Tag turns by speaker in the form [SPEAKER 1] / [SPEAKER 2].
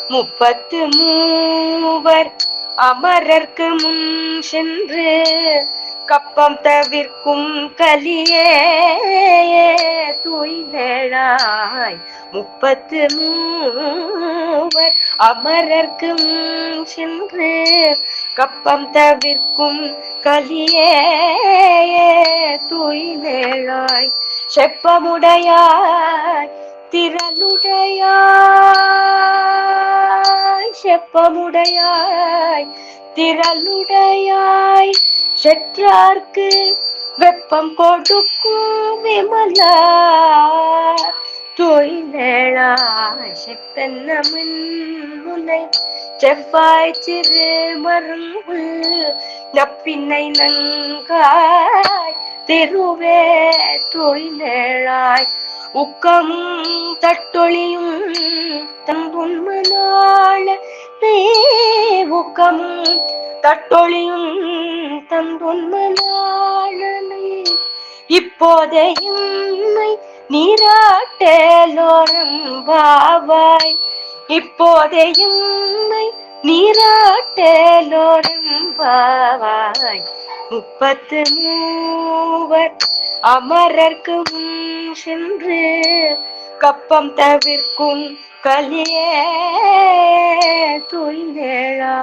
[SPEAKER 1] முப்பத்து மூவர் அமரர்க்கு முன் சென்று கப்பம் தவிர்க்கும் கலியே தூய்நேழாய். முப்பத்து மூவர் அமரர்க்கு முன் சென்று கப்பம் தவிர்க்கும் கலியே தூய்நேழாய். செப்பமுடையாய் திரளுடையாய், செப்பமுடையாய் திரளுடையாய், செற்றார்க்கு வெப்பம் கொடுக்கும் விமலா தூய்நேழாய். செப்பென்னமின் முனை செவ்வாய் சிறு மருங்குல் நப்பின்னை நங்காய் திருவே தூய்நேழாய். உக்கமும் தட்டொழியும் தம்புன்மனாள ஊக்கமும் தட்டொழியும் தம்புன்மனாளனை இப்போதையும் நீராட்டலோரம் வாவாய். இப்போதையும் நீராட்டலோரம் வாவாய். முப்பத்து மூவர் அமரர்க்கு முன் சென்று கப்பம் தவிர்க்கும் கலியே தூய்நேழாய்.